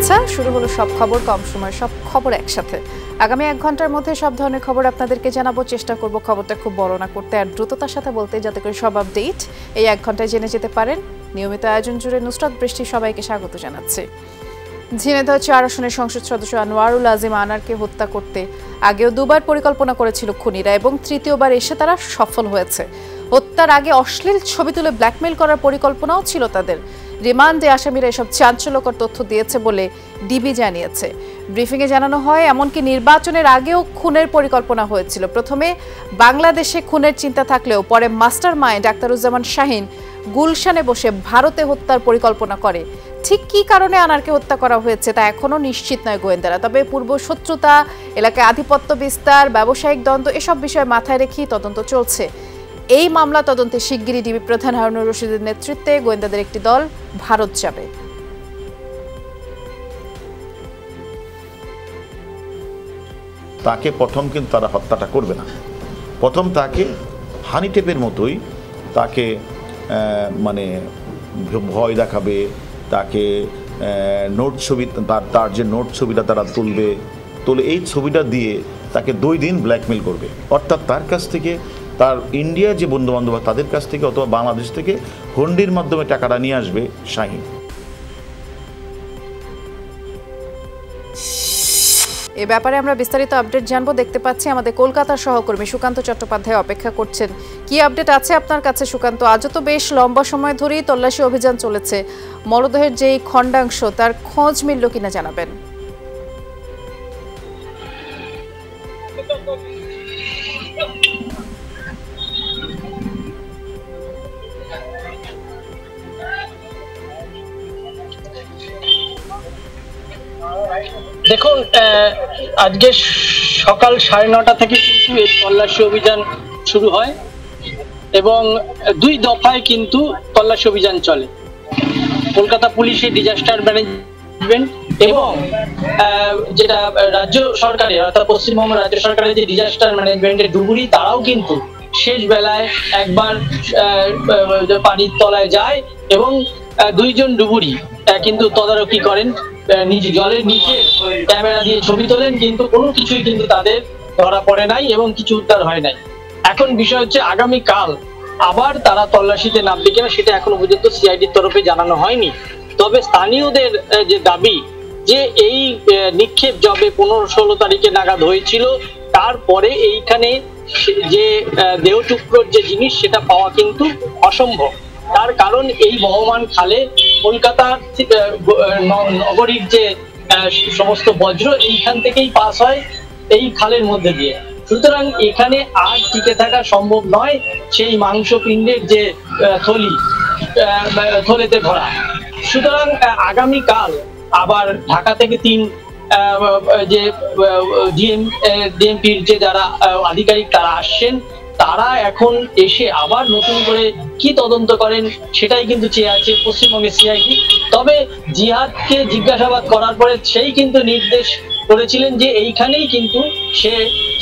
শুভেচ্ছা। শুরু হলো সব খবর, কম সময় সব খবর একসাথে। আগামী 1 ঘন্টার মধ্যে সব ধরনের খবর আপনাদেরকে জানাবো। চেষ্টা করব খবরটা খুব বড় না করতে আর দ্রুততার সাথে বলতে, যাতে করে সব আপডেট এই 1 ঘন্টায় জেনে যেতে পারেন। নিয়মিত আয়োজন জুড়ে নুসরাত বৃষ্টি সবাইকে স্বাগত জানাচ্ছে। ঝিনাইদহ 4 আসনের সংসদ সদস্য আনোয়ারুল আজিম আনারকে হত্যা করতে আগেও 2বার পরিকল্পনা করেছিল খুনিরা এবং তৃতীয়বার এসে তারা সফল হয়েছে। হত্যার আগে অশ্লীল ছবি তুলে ব্ল্যাকমেইল করার পরিকল্পনাও ছিল তাদের। রিমান্ডে আসামিরা এসব চাঞ্চল্যকর তথ্য দিয়েছে বলে ডিবি জানিয়েছে। ব্রিফিংয়ে জানানো হয়, এমনকি নির্বাচনের আগেও খুনের পরিকল্পনা হয়েছিল। প্রথমে বাংলাদেশে খুনের চিন্তা থাকলেও পরে মাস্টার মাইন্ড আখতারুজ্জামান শাহীন গুলশানে বসে ভারতে হত্যার পরিকল্পনা করে। ঠিক কী কারণে আনারকে হত্যা করা হয়েছে তা এখনও নিশ্চিত নয় গোয়েন্দারা। তবে পূর্ব শত্রুতা, এলাকায় আধিপত্য বিস্তার, ব্যবসায়িক দ্বন্দ্ব এসব বিষয় মাথায় রেখেই তদন্ত চলছে। এই মামলা তদন্তে শিগগিরই ডিবি প্রধান হারুনুর রশিদের নেতৃত্বে গোয়েন্দাদের একটি দল ভারত যাবে। তাকে প্রথম কিন্তু তারা হত্যাটা করবে না। প্রথম তাকে হানি টেপের মতোই তাকে মানে ভয় দেখাবে, তাকে নোট ছবি, তার যে নোট ছবিটা তারা তুলে এই ছবিটা দিয়ে তাকে 2 দিন ব্ল্যাকমেল করবে। অর্থাৎ তার কাছ থেকে, তার ইন্ডিয়া যে বন্ধুবান্ধব তাদের কাছ থেকে অথবা বাংলাদেশ থেকে হুন্ডির মাধ্যমে টাকাটা নিয়ে আসবে শাহীন। এ ব্যাপারে আমরা বিস্তারিত আপডেট জানবো। দেখতে পাচ্ছি আমাদের কলকাতার সহকর্মী সুকান্ত চট্টোপাধ্যায় অপেক্ষা করছেন। কি আপডেট আছে আপনার কাছে সুকান্ত? আজও তো বেশ লম্বা সময় ধরেই তল্লাশি অভিযান চলেছে। মরদেহের যেই খণ্ডাংশ তার খোঁজ মিলল কিনা জানাবেন। দেখুন, আজকে সকাল 9:30 থেকে কিন্তু এই তল্লাশি অভিযান শুরু হয় এবং 2 দফায় কিন্তু তল্লাশি অভিযান চলে। কলকাতা পুলিশের ডিজাস্টার ম্যানেজমেন্ট এবং যেটা রাজ্য সরকারের অর্থাৎ পশ্চিমবঙ্গ রাজ্য সরকারের যে ডিজাস্টার ম্যানেজমেন্টের ডুবুরি, তারাও কিন্তু শেষ বেলায় একবার পানির তলায় যায় এবং 2 জন ডুবুরি কিন্তু তদারকি করেন, নিচে জলের নিচে ক্যামেরা দিয়ে ছবি তোলেন, কিন্তু কোনো কিছুই কিন্তু তাদের ধরা পড়ে নাই এবং কিছু উদ্ধার হয় নাই। এখন বিষয় হচ্ছে আগামীকাল আবার তারা তল্লাশিতে নামবে কিনা সেটা এখনো পর্যন্ত সিআইডির তরফে জানানো হয়নি। তবে স্থানীয়দের যে দাবি যে এই নিক্ষেপ যবে 15-16 তারিখে নাগাদ হয়েছিল, তারপরে এইখানে যে দেহ টুকরোর যে জিনিস সেটা পাওয়া কিন্তু অসম্ভব। তার কারণ এই বহমান খালে কলকাতার নগরীর যে সমস্ত বজ্র এইখান থেকেই পাস হয় এই খালের মধ্যে দিয়ে। সুতরাং এখানে আর টিকে থাকা সম্ভব নয় সেই মাংসপিণ্ডের যে থলেতে ভরা। সুতরাং আগামীকাল আবার ঢাকা থেকে 3 যে ডিএমপির যে যারা আধিকারিক তারা আসছেন, তারা এখন এসে আবার নতুন করে কি তদন্ত করেন সেটাই কিন্তু চেয়ে আছে পশ্চিমবঙ্গের সিআইডি। তবে জিহাদকে জিজ্ঞাসাবাদ করার পরে সেই কিন্তু নির্দেশ করেছিলেন যে এইখানেই কিন্তু সে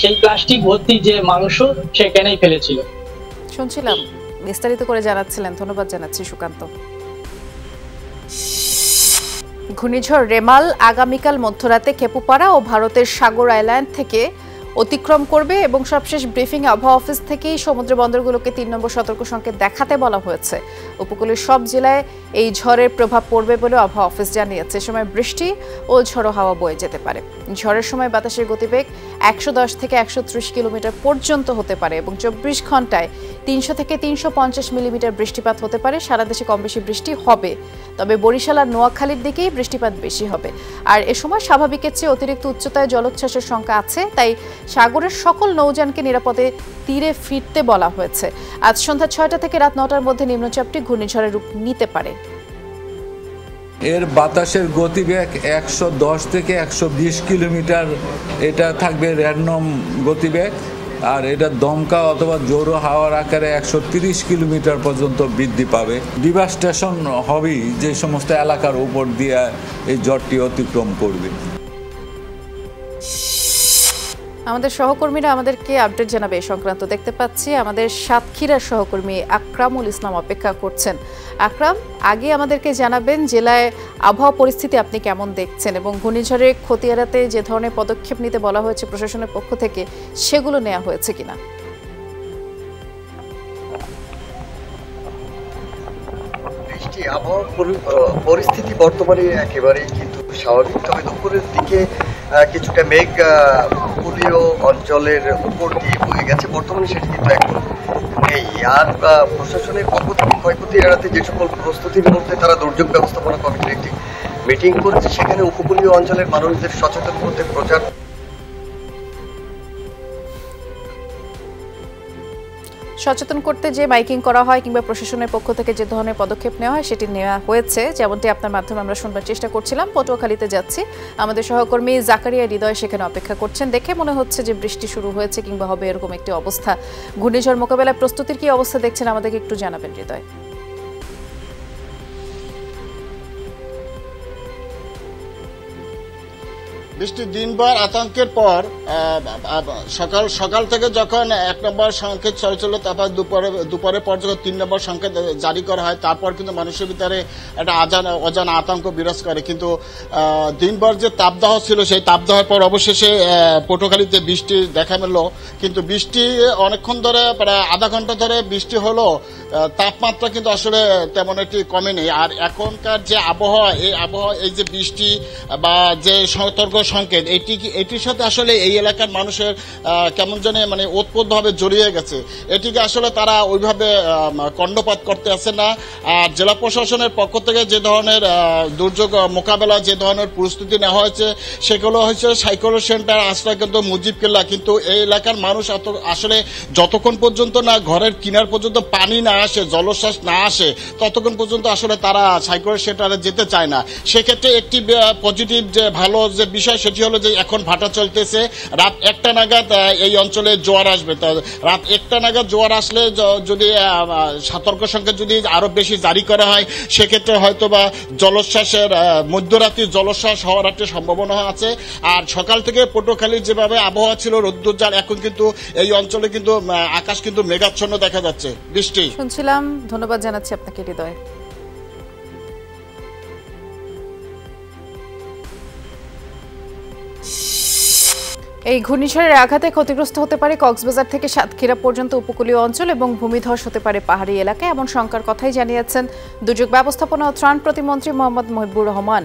সেই প্লাস্টিক ভর্তি যে মাংস সেখানেই ফেলেছিল। শুনছিলাম, বিস্তারিত করে জানাচ্ছিলেন। ধন্যবাদ জানাচ্ছি সুকান্ত। ঘূর্ণিঝড় রেমাল আগামীকাল মধ্যরাতে খেপুপাড়া ও ভারতের সাগর আইল্যান্ড থেকে অতিক্রম করবে এবং সবশেষ ব্রিফিংয়ে আবহাওয়া অফিস থেকেই সমুদ্র বন্দরগুলোকে 3 নম্বর সতর্ক সংকেত দেখাতে বলা হয়েছে। উপকূলের সব জেলায় এই ঝড়ের প্রভাব পড়বে বলে আবহাওয়া অফিস জানিয়েছে। সময় বৃষ্টি ও ঝড়ো হাওয়া বয়ে যেতে পারে। ঝড়ের সময় বাতাসের গতিবেগ 110 থেকে 130 কিলোমিটার পর্যন্ত হতে পারে এবং 24 ঘন্টায় 300 থেকে 350 মিলিমিটার বৃষ্টিপাত হতে পারে। সারা দেশে কম বেশি বৃষ্টি হবে, তবে বরিশাল আর নোয়াখালীর দিকেই বৃষ্টিপাত বেশি হবে। আর এ সময় স্বাভাবিকের চেয়ে অতিরিক্ত উচ্চতায় জলোচ্ছ্বাসের শঙ্কা আছে, তাই সাগরের সকল নৌযানকে নিরাপদে তীরে ফিরতে বলা হয়েছে। আজ সন্ধ্যা 6টা থেকে রাত 9টার মধ্যে নিম্নচাপটি ঘূর্ণিঝড়ের রূপ নিতে পারে। এর বাতাসের গতিবেগ 110 থেকে 120 কিলোমিটার, এটা থাকবে র্যান্ডম গতিবেগ। আর এটা দমকা অথবা জোরো হাওয়ার আকারে 130 কিলোমিটার পর্যন্ত বৃদ্ধি পাবে। ডিভাস্টেশন হবেই যে সমস্ত এলাকার উপর দিয়ে এই ঝড়টি অতিক্রম করবে। আমাদের সহকর্মীরা আমাদেরকে আপডেট জানাবে এই সংক্রান্ত। দেখতে পাচ্ছি আমাদের সাতক্ষীরার সহকর্মী আকরামুল ইসলাম অপেক্ষা করছেন। আকরাম, আগে আমাদেরকে জানাবেন জেলায় আবহাওয়া পরিস্থিতি আপনি কেমন দেখছেন এবং ঘূর্ণিঝড়ের ক্ষতি এড়াতে যে ধরনের পদক্ষেপ নিতে বলা হয়েছে প্রশাসনের পক্ষ থেকে সেগুলো নেওয়া হয়েছে কিনা? আবহাওয়া পরিস্থিতি বর্তমানে একেবারেই কিন্তু স্বাভাবিক, তবে দুপুরের দিকে কিছুটা মেঘ উপকূলীয় অঞ্চলের উপর দিয়ে বয়ে গেছে। বর্তমানে সেটি কিন্তু এখন নেই। আর প্রশাসনের পক্ষ থেকে ক্ষয়ক্ষতি এড়াতে যে সকল প্রস্তুতির মধ্যে তারা দুর্যোগ ব্যবস্থাপনা কমিটির একটি মিটিং করেছে, সেখানে উপকূলীয় অঞ্চলের মানুষদের সচেতন করতে প্রচার সচেতন করতে যে মাইকিং করা হয় কিংবা প্রশাসনের পক্ষ থেকে যে ধরনের পদক্ষেপ নেওয়া হয় সেটি নেওয়া হয়েছে, যেমনটি আপনার মাধ্যমে আমরা শুনবার চেষ্টা করছিলাম। পটুয়াখালীতে যাচ্ছি, আমাদের সহকর্মী জাকারিয়া হৃদয় সেখানে অপেক্ষা করছেন। দেখে মনে হচ্ছে যে বৃষ্টি শুরু হয়েছে কিংবা হবে এরকম একটি অবস্থা। ঘূর্ণিঝড় মোকাবেলায় প্রস্তুতির কি অবস্থা দেখছেন আমাদেরকে একটু জানাবেন হৃদয়। বৃষ্টি দিনভর আতঙ্কের পর সকাল থেকে যখন 1 নম্বর সংকেত চলেছিল, তারপর দুপুরে পর যখন 3 নম্বর সংকেত জারি করা হয়, তারপর কিন্তু মানুষের ভিতরে একটা অজানা আতঙ্ক বিরাজ করে। কিন্তু দিনভর যে তাপদাহ ছিল, সেই তাপদাহের পর অবশেষে পটুয়াখালীতে বৃষ্টি দেখা মিলল। কিন্তু বৃষ্টি অনেকক্ষণ ধরে, প্রায় আধা ঘন্টা ধরে বৃষ্টি হলো, তাপমাত্রা কিন্তু আসলে তেমন একটি কমেনি। আর এখনকার যে আবহাওয়া, এই যে বৃষ্টি বা যে সতর্ক সংকেত, এটির সাথে আসলে এই এলাকার মানুষের কেমন জানে মানে ওতপ্রোতভাবে জড়িয়ে গেছে। এটিকে আসলে তারা ওইভাবে কর্ণপাত করতে আসে না। আর জেলা প্রশাসনের পক্ষ থেকে যে ধরনের দুর্যোগ মোকাবেলা, যে ধরনের প্রস্তুতি নেওয়া হয়েছে, সেগুলো হচ্ছে সাইক্লোন সেন্টার, আশ্রয় কেন্দ্র, মুজিব কেল্লা। কিন্তু এই এলাকার মানুষ আসলে যতক্ষণ পর্যন্ত না ঘরের কিনার পর্যন্ত পানি না আসে, জলোচ্ছ্বাস না আসে, ততক্ষণ পর্যন্ত আসলে তারা সাইক্লোন সেন্টারে যেতে চায় না। সেক্ষেত্রে একটি পজিটিভ যে ভালো যে বিষয়, সেটি হলো যে এখন ভাটা চলতেছে। রাত 1টা নাগাদ এই অঞ্চলে জোয়ার আসবে। রাত 1টা নাগাদ জোয়ার আসলে যদি সতর্ক সংকেত যদি আরো বেশি জারি করা হয়, সেক্ষেত্রে হয়তো বা জলোচ্ছ্বাসের মধ্যরাত্রি জলোচ্ছ্বাস হওয়ার একটা সম্ভাবনা আছে। আর সকাল থেকে পটুয়াখালীর যেভাবে আবহাওয়া ছিল রৌদ্রোজ্জ্বল, এখন কিন্তু এই অঞ্চলে কিন্তু আকাশ কিন্তু মেঘাচ্ছন্ন দেখা যাচ্ছে। বৃষ্টি শুনছিলাম, ধন্যবাদ জানাচ্ছি আপনাকে হৃদয়। এই ঘূর্ণিঝড়ের আঘাতে ক্ষতিগ্রস্ত হতে পারে কক্সবাজার থেকে সাতক্ষীরা পর্যন্ত উপকূলীয় অঞ্চল এবং ভূমিধস হতে পারে পাহাড়ি এলাকায়, এমন শঙ্কার কথাই জানিয়েছেন দুর্যোগ ব্যবস্থাপনা ও ত্রাণ প্রতিমন্ত্রী মোহাম্মদ মহিবুর রহমান।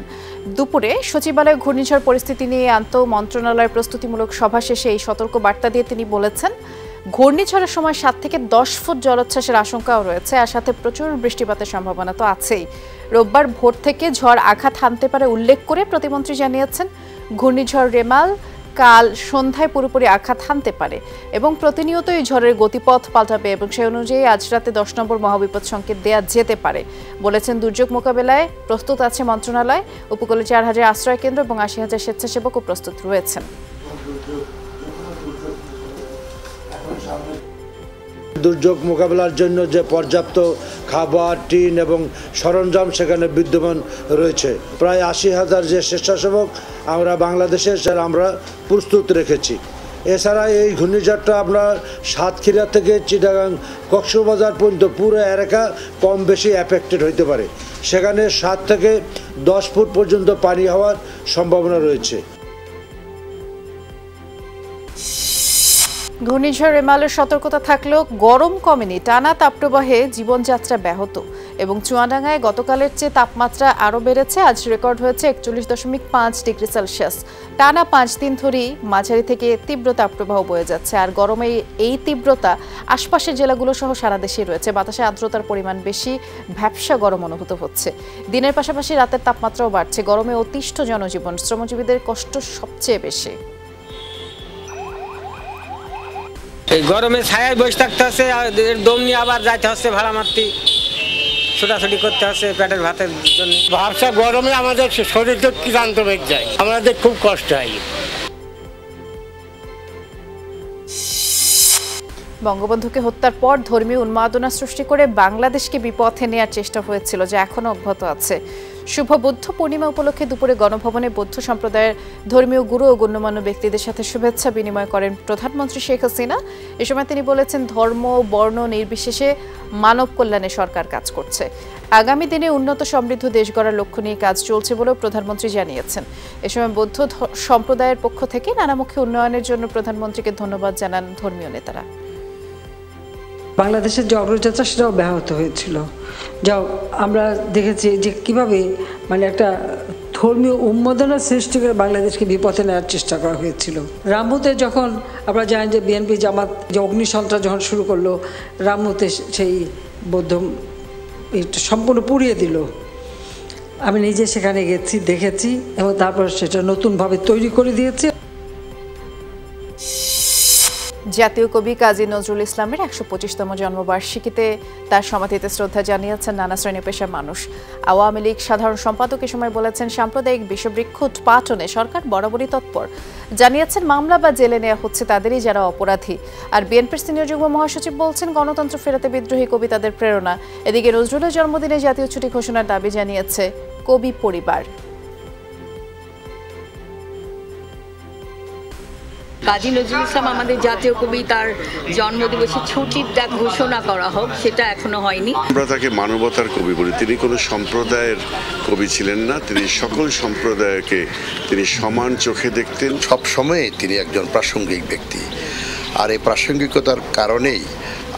দুপুরে সচিবালয়ে ঘূর্ণিঝড় পরিস্থিতি নিয়ে আন্তঃ মন্ত্রণালয়ের প্রস্তুতিমূলক সভা শেষে এই সতর্ক বার্তা দিয়ে তিনি বলেছেন, ঘূর্ণিঝড়ের সময় 7 থেকে 10 ফুট জলোচ্ছ্বাসের আশঙ্কাও রয়েছে, আর সাথে প্রচুর বৃষ্টিপাতের সম্ভাবনা তো আছেই। রোববার ভোর থেকে ঝড় আঘাত হানতে পারে উল্লেখ করে প্রতিমন্ত্রী জানিয়েছেন, ঘূর্ণিঝড় রেমাল কাল সন্ধ্যায় পুরোপুরি আঘাত হানতে পারে এবং প্রতিনিয়ত এই ঝড়ের গতিপথ পাল্টাবে এবং সেই অনুযায়ী আজ রাতে 10 নম্বর মহাবিপদ সংকেত দেয়া যেতে পারে বলেছেন। দুর্যোগ মোকাবেলায় প্রস্তুত আছে মন্ত্রণালয়। উপকূলে 4000 আশ্রয় কেন্দ্র এবং 80,000 স্বেচ্ছাসেবকও প্রস্তুত রয়েছেন। দুর্যোগ মোকাবেলার জন্য যে পর্যাপ্ত খাবার, টিন এবং সরঞ্জাম সেখানে বিদ্যমান রয়েছে। প্রায় 80,000 যে স্বেচ্ছাসেবক আমরা বাংলাদেশের আমরা প্রস্তুত রেখেছি। এছাড়া এই ঘূর্ণিঝড়টা আমরা সাতক্ষীরা থেকে চিটাগাং কক্সবাজার পর্যন্ত পুরো এলাকা কম বেশি অ্যাফেক্টেড হইতে পারে। সেখানে 7 থেকে 10 ফুট পর্যন্ত পানি হওয়ার সম্ভাবনা রয়েছে। ঘূর্ণিঝড় রেমালের সতর্কতা থাকলেও গরম কমেনি। টানা তাপপ্রবাহে জীবনযাত্রা ব্যাহত এবং চুয়াডাঙ্গায় গতকালের চেয়ে তাপমাত্রা আরও বেড়েছে। আজ রেকর্ড হয়েছে 41.5 ডিগ্রি সেলসিয়াস। টানা 5 দিন ধরেই মাঝারি থেকে তীব্র তাপপ্রবাহ বয়ে যাচ্ছে। আর গরমে এই তীব্রতা আশপাশের জেলাগুলো সহ সারা দেশেই রয়েছে। বাতাসে আর্দ্রতার পরিমাণ বেশি, ভ্যাপসা গরম অনুভূত হচ্ছে। দিনের পাশাপাশি রাতের তাপমাত্রাও বাড়ছে। গরমে অতিষ্ঠ জনজীবন, শ্রমজীবীদের কষ্ট সবচেয়ে বেশি। এই গরমে ছায়ায় বসে থাকতে হচ্ছে, দম নিয়ে আবার যাইতে হচ্ছে ভাড়া মারতে, ছোটাছুটি করতে হচ্ছে পেটের ভাতের জন্য। ভাবসা গরমে আমাদের শরীর তো ক্লান্ত হয়ে যায়, আমাদের খুব কষ্ট হয়। বঙ্গবন্ধুকে হত্যার পর ধর্মীয় উন্মাদনা সৃষ্টি করে বাংলাদেশকে বিপথে নেয়ার চেষ্টা হয়েছিল, যা এখনো অব্যাহত আছে। শুভ বুদ্ধ পূর্ণিমা উপলক্ষে দুপুরে গণভবনে বৌদ্ধ সম্প্রদায়ের ধর্মীয় গুরু ও গণ্যমান্য ব্যক্তিদের সাথে শুভেচ্ছা বিনিময় করেন প্রধানমন্ত্রী শেখ হাসিনা। এ সময় তিনি বলেছেন, ধর্ম বর্ণ নির্বিশেষে মানব কল্যাণে সরকার কাজ করছে। আগামী দিনে উন্নত সমৃদ্ধ দেশ গড়ার লক্ষ্য নিয়ে কাজ চলছে বলেও প্রধানমন্ত্রী জানিয়েছেন। এ সময় বৌদ্ধ সম্প্রদায়ের পক্ষ থেকে নানামুখী উন্নয়নের জন্য প্রধানমন্ত্রীকে ধন্যবাদ জানান ধর্মীয় নেতারা। বাংলাদেশের যে অগ্রযাত্রা সেটাও ব্যাহত হয়েছিল, যাও আমরা দেখেছি যে কিভাবে মানে একটা ধর্মীয় উন্মাদনা সৃষ্টি করে বাংলাদেশকে বিপথে নেওয়ার চেষ্টা করা হয়েছিল। রামুতে যখন আমরা জানি যে বিএনপি জামাত যে অগ্নিসন্ত্রাস যখন শুরু করলো, রামুতে সেই বৌদ্ধ সম্পূর্ণ পুড়িয়ে দিল। আমি নিজে সেখানে গেছি, দেখেছি এবং তারপর সেটা নতুনভাবে তৈরি করে দিয়েছে। জাতীয় কবি কাজী নজরুল ইসলামের ১২৫তম জন্মবার্ষিকীতে তার সমাধিতে শ্রদ্ধা জানিয়েছেন নানা শ্রেণী পেশার মানুষ। আওয়ামী লীগ সাধারণ সম্পাদক এ সময় বলেছেন, সাম্প্রদায়িক বিষবৃক্ষ উৎপাটনে সরকার বরাবরই তৎপর। জানিয়েছেন, মামলা বা জেলে নেওয়া হচ্ছে তাদেরই যারা অপরাধী। আর বিএনপির সিনিয়র যুগ্ম মহাসচিব বলছেন, গণতন্ত্র ফেরাতে বিদ্রোহী কবি তাদের প্রেরণা। এদিকে নজরুলের জন্মদিনে জাতীয় ছুটি ঘোষণার দাবি জানিয়েছে কবি পরিবার। কাজী নজরুল ইসলাম আমাদের জাতীয় কবি, তার জন্মদিবসে ছুটির ঘোষণা করা হোক, সেটা এখনো হয়নি। আমরা তাকে মানবতার কবি বলি। তিনি কোনো সম্প্রদায়ের কবি ছিলেন না, তিনি সকল সম্প্রদায়কে তিনি সমান চোখে দেখতেন। সব সময়ে তিনি একজন প্রাসঙ্গিক ব্যক্তি, আর এই প্রাসঙ্গিকতার কারণেই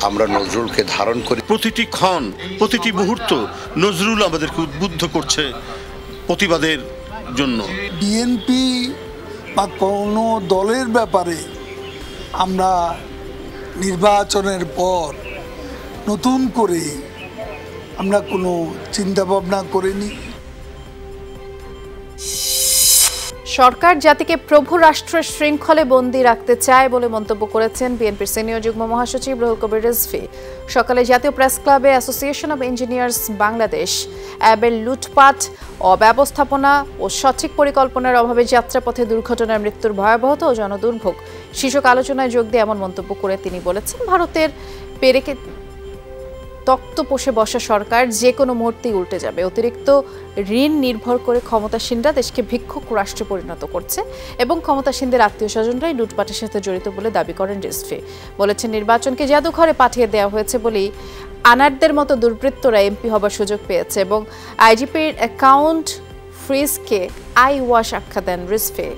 আমরা নজরুলকে ধারণ করি। প্রতিটি ক্ষণ, প্রতিটি মুহূর্ত নজরুল আমাদেরকে উদ্বুদ্ধ করছে প্রতিবাদের জন্য। বিএনপি বা কোনো দলের ব্যাপারে আমরা নির্বাচনের পর নতুন করে আমরা কোনো চিন্তাভাবনা করিনি। সরকার জাতিকে প্রভু রাষ্ট্রের শৃঙ্খলে বন্দী রাখতে চায় বলে মন্তব্য করেছেন বিএনপির সিনিয়র যুগ্ম মহাসচিব রুহুল কবির রিজভী। সকালে জাতীয় প্রেস ক্লাবে অ্যাসোসিয়েশন অব ইঞ্জিনিয়ার্স বাংলাদেশ অ্যাবের লুটপাট, অব্যবস্থাপনা ও সঠিক পরিকল্পনার অভাবে যাত্রাপথে দুর্ঘটনার মৃত্যুর ভয়াবহতা ও জনদুর্ভোগ শীর্ষক আলোচনায় যোগ দিয়ে এমন মন্তব্য করে তিনি বলেছেন, ভারতের পেরেকে তক্তপোষে বসা সরকার যে কোনো মুহূর্তেই উল্টে যাবে। অতিরিক্ত ঋণ নির্ভর করে ক্ষমতাসীনরা দেশকে ভিক্ষুক রাষ্ট্রে পরিণত করছে এবং ক্ষমতাসীনদের আত্মীয় স্বজনরাই লুটপাটের সাথে জড়িত বলে দাবি করেন রিজভী। বলেছেন, নির্বাচনকে জাদুঘরে পাঠিয়ে দেওয়া হয়েছে বলেই আনারদের মতো দুর্বৃত্তরা এমপি হবার সুযোগ পেয়েছে এবং আইজিপির অ্যাকাউন্ট ফ্রিজকে আই ওয়াশ আখ্যা দেন রিজভী।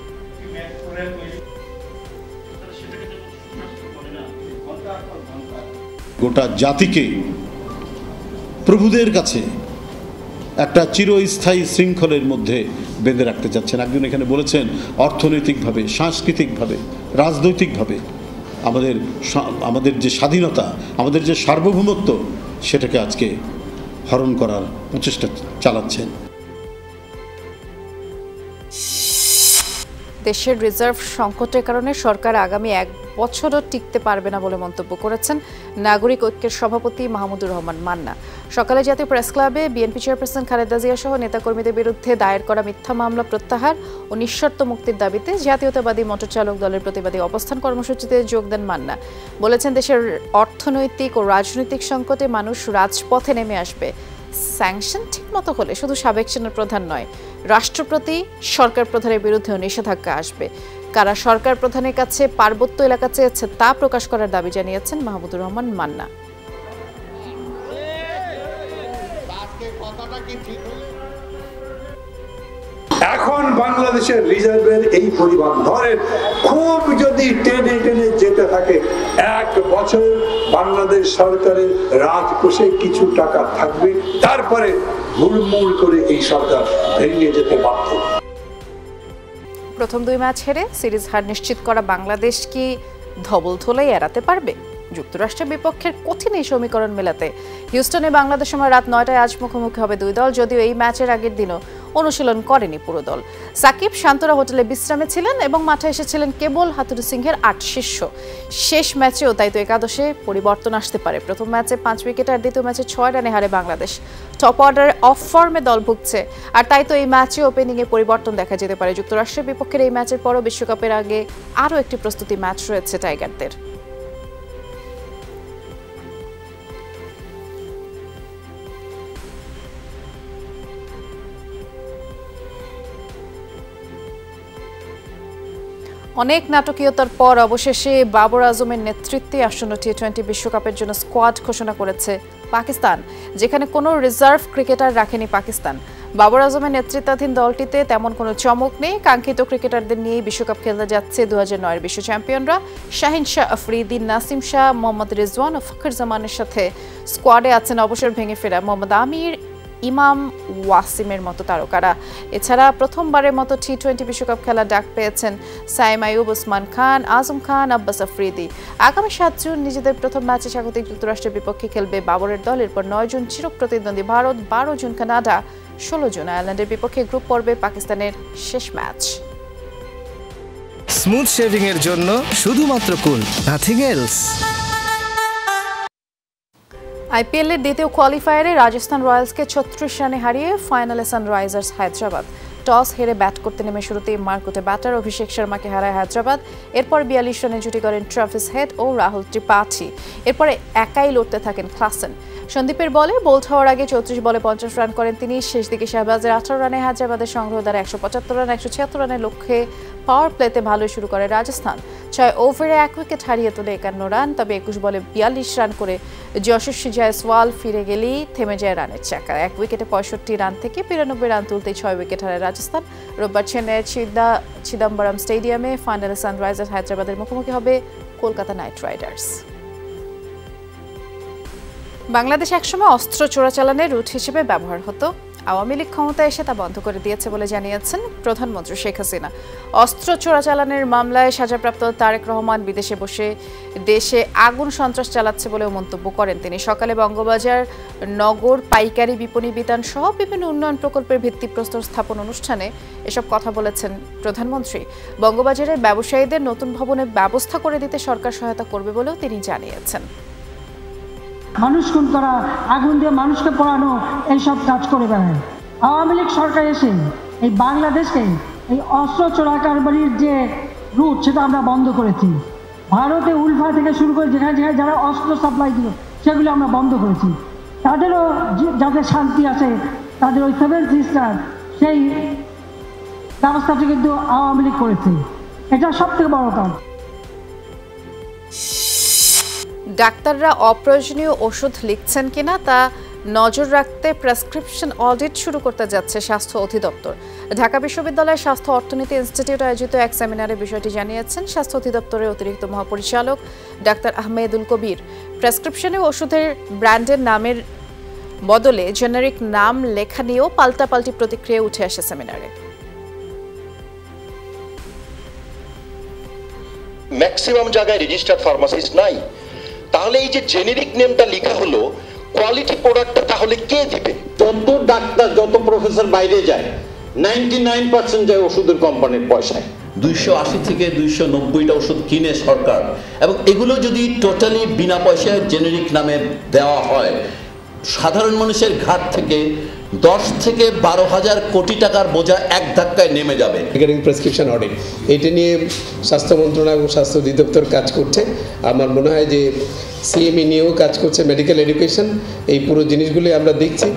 গোটা জাতিকে প্রভুদের কাছে একটা চিরস্থায়ী শৃঙ্খলের মধ্যে বেঁধে রাখতে চাচ্ছেন। একজন এখানে বলেছেন, অর্থনৈতিকভাবে, সাংস্কৃতিকভাবে, রাজনৈতিকভাবে আমাদের যে স্বাধীনতা, আমাদের যে সার্বভৌমত্ব, সেটাকে আজকে হরণ করার প্রচেষ্টা চালাচ্ছেন। দেশের রিজার্ভ সংকটের কারণে সরকার আগামী 1 বছরও টিকতে পারবে না বলে মন্তব্য করেছেন নাগরিক ঐক্যের সভাপতি মাহমুদুর রহমান মান্না। সকালে জাতীয় প্রেস ক্লাবে বিএনপি চেয়ারপারসন খালেদা জিয়া সহ নেতাকর্মীদের বিরুদ্ধে দায়ের করা মিথ্যা মামলা প্রত্যাহার ও নিঃশর্ত মুক্তির দাবিতে জাতীয়তাবাদী মোটর চালক দলের প্রতিবাদী অবস্থান কর্মসূচিতে যোগ দেন মান্না। বলেছেন, দেশের অর্থনৈতিক ও রাজনৈতিক সংকটে মানুষ রাজপথে নেমে আসবে। স্যাংশন ঠিকমতো হলে শুধু সাবেক সেনার প্রধান নয়, রাষ্ট্রপতি সরকার প্রধানের বিরুদ্ধেও নিষেধাজ্ঞা আসবে। কারা সরকার প্রধানের কাছে পার্বত্য এলাকা চেয়েছে তা প্রকাশ করার দাবি জানিয়েছেন মাহমুদুর রহমান মান্না। এখন বাংলাদেশের রিজার্ভের এই পরিমাণ ধরেন খুব যদি টেনে টেনে যেতে থাকে 1 বছর বাংলাদেশ সরকারের রাজকোষে কিছু টাকা থাকবে, তারপরে হুড়মুড় করে এই সরকার ভেঙে যেতে বাধ্য। প্রথম 2 ম্যাচ হেরে সিরিজ হার নিশ্চিত করা বাংলাদেশ কি ধবল ধোলাই এড়াতে পারবে? যুক্তরাষ্ট্রের বিপক্ষের কঠিন এই সমীকরণ মেলাতে হিউস্টনে বাংলাদেশ সময় রাত 9টায় আজ মুখোমুখি হবে 2 দল। যদিও এই ম্যাচের আগের দিনও অনুশীলন করেনি পুরো দল। সাকিব শান্তরা হোটেলে বিশ্রামে ছিলেন এবং মাঠে এসেছিলেন কেবল হাতুরু সিংহের 8 শিষ্য। শেষ ম্যাচেও তাই তো একাদশে পরিবর্তন আসতে পারে। প্রথম ম্যাচে 5 উইকেট আর দ্বিতীয় ম্যাচে 6 রানে হারে বাংলাদেশ। টপ অর্ডারে অফ ফর্মে দল ভুগছে, আর তাই তো এই ম্যাচে ওপেনিংয়ে পরিবর্তন দেখা যেতে পারে। যুক্তরাষ্ট্রের বিপক্ষের এই ম্যাচের পরও বিশ্বকাপের আগে আরও একটি প্রস্তুতি ম্যাচ রয়েছে টাইগারদের। অনেক নাটকীয়তার পর অবশেষে বাবর আজমের নেতৃত্বে আসন্ন টি-20 বিশ্বকাপের জন্য স্কোয়াড ঘোষণা করেছে পাকিস্তান, যেখানে কোনো রিজার্ভ ক্রিকেটার রাখেনি পাকিস্তান। বাবর আজমের নেতৃত্বাধীন দলটিতে তেমন কোনো চমক নেই। কাঙ্ক্ষিত ক্রিকেটারদের নিয়েই বিশ্বকাপ খেলতে যাচ্ছে 2009-এর বিশ্ব চ্যাম্পিয়নরা। শাহিন শাহ আফ্রিদি, নাসিম শাহ, মোহাম্মদ রিজওয়ান ও ফখর জামানের সাথে স্কোয়াডে আছেন অবসর ভেঙে ফেরা মোহাম্মদ আমির, ইমাম ওয়াসিমের মতো তারকারা। এছাড়া প্রথমবারের মতো টি-20 বিশ্বকাপ খেলার ডাক পেয়েছেন সাইম আইয়ুব, ওসমান খান, আজম খান, আব্বাস আফ্রিদি। আগামী 7 জুন নিজেদের প্রথম ম্যাচে স্বাগতিক যুক্তরাষ্ট্রের বিপক্ষে খেলবে বাবরের দল। এরপর 9 জুন চিরপ্রতিদ্বন্দ্বী ভারত, 12 জুন কানাডা, 16 জুন আয়ারল্যান্ডের বিপক্ষে গ্রুপ পর্বে পাকিস্তানের শেষ ম্যাচ। স্মুথ শেভিং এর জন্য শুধুমাত্র কুল, নাথিং এলস। আইপিএলের দ্বিতীয় কোয়ালিফায়ারে রাজস্থান রয়্যালসকে 36 রানে হারিয়ে ফাইনালে সানরাইজার্স হায়দ্রাবাদ। টস হেরে ব্যাট করতে নেমে শুরুতেই মারকুটে ব্যাটার অভিষেক শর্মাকে হারায় হায়দ্রাবাদ। এরপর 42 রানে জুটি করেন ট্রাভিস হেড ও রাহুল ত্রিপাঠী। এরপরে একাই লড়তে থাকেন ক্লাসেন। সন্দীপের বলে বোল্ড হওয়ার আগে 34 বলে 50 রান করেন তিনি। শেষ দিকে শাহবাজের 18 রানে হায়দ্রাবাদের সংগ্রহ দ্বারা 175 রান, 176 রানের লক্ষ্যে পাওয়ার প্লেতে ভালো শুরু করে রাজস্থান। 6 ওভারে 1 উইকেট হারিয়ে তোলে 51 রান। তবে 21 বলে 42 রান করে যশস্বী জয়সওয়াল ফিরে গেলেই থেমে যায় রানের চাকা। 1 উইকেটে 65 রান থেকে 92 রান তুলতেই 6 উইকেট হারায় রাজস্থান। রোববার চেন্নাইয়ের চিদম্বরম স্টেডিয়ামে ফাইনালে সানরাইজার্স হায়দ্রাবাদের মুখোমুখি হবে কলকাতা নাইট রাইডার্স। বাংলাদেশ একসময় অস্ত্র চোরাচালানের রুট হিসেবে ব্যবহার হতো। আওয়ামী লীগ ক্ষমতায় এসে তা বন্ধ করে দিয়েছে বলে জানিয়েছেন প্রধানমন্ত্রী শেখ হাসিনা। অস্ত্র চোরাচালানের মামলায় সাজাপ্রাপ্ত তারেক রহমান বিদেশে বসে দেশে আগুন সন্ত্রাস চালাচ্ছে বলেও মন্তব্য করেন তিনি। সকালে বঙ্গবাজার নগর পাইকারি বিপণী বিতান সহ বিভিন্ন উন্নয়ন প্রকল্পের ভিত্তিপ্রস্তর স্থাপন অনুষ্ঠানে এসব কথা বলেছেন প্রধানমন্ত্রী। বঙ্গবাজারের ব্যবসায়ীদের নতুন ভবনে ব্যবস্থা করে দিতে সরকার সহায়তা করবে বলেও তিনি জানিয়েছেন। মানুষ খুন করা, আগুন দিয়ে মানুষকে পোড়ানো, এইসব কাজ করে বেড়ায়। আওয়ামী লীগ সরকার এসে এই বাংলাদেশকে এই অস্ত্র চোরা কারবারির যে রুট সেটা আমরা বন্ধ করেছি। ভারতে উলফা থেকে শুরু করে যেখানে যেখানে যারা অস্ত্র সাপ্লাই দিল সেগুলো আমরা বন্ধ করেছি। তাদেরও যাদের শান্তি আছে, তাদের ওই 7 সিস্টার সেই ব্যবস্থাটি কিন্তু আওয়ামী লীগ করেছে। এটা সব থেকে বড় কাজ। ডাক্তাররা অপ্রয়োজনীয় ওষুধ লিখছেন কিনা তা নজর রাখতে প্রেসক্রিপশন অডিট শুরু করতে যাচ্ছে স্বাস্থ্য অধিদপ্তর। ঢাকা বিশ্ববিদ্যালয়ের স্বাস্থ্য অর্থনীতি ইনস্টিটিউট আয়োজিত এক সেমিনারে বিষয়টি জানিয়েছেন স্বাস্থ্য অধিদপ্তরের অতিরিক্ত মহাপরিচালক ডাক্তার আহমেদুল কবির। প্রেসক্রিপশনে ওষুধের ব্র্যান্ডের নামের বদলে জেনারিক নাম লেখা নিয়েও পাল্টাপাল্টি প্রতিক্রিয়া উঠে আসে সেমিনারে। ম্যাক্সিমাম জায়গায় রেজিস্টার্ড ফার্মাসিস্ট নাই, তাহলে এই যে জেনেরিক নেমটা লেখা হলো, কোয়ালিটি প্রোডাক্টটা তাহলে কে দিবে? যত ডাক্তার যত প্রফেসর বাইরে যায় 99% যায় ওষুধের কোম্পানির পয়সায়। 280 থেকে 290টা ওষুধ কিনে সরকার, এবং এগুলো যদি টোটালি বিনা পয়সায় জেনেরিক নামে দেওয়া হয়, সাধারণ মানুষের ঘাট থেকে 10 থেকে 12,000 কোটি টাকার বোঝা এক ধাক্কায় নেমে যাবে। প্রেসক্রিপশন অডিট এটা নিয়ে স্বাস্থ্য মন্ত্রণালয় এবং স্বাস্থ্য অধিদপ্তর কাজ করছে। আমার মনে হয় যে সিএমই নিয়েও কাজ করছে, মেডিকেল এডুকেশন, এই পুরো জিনিসগুলি আমরা দেখছি।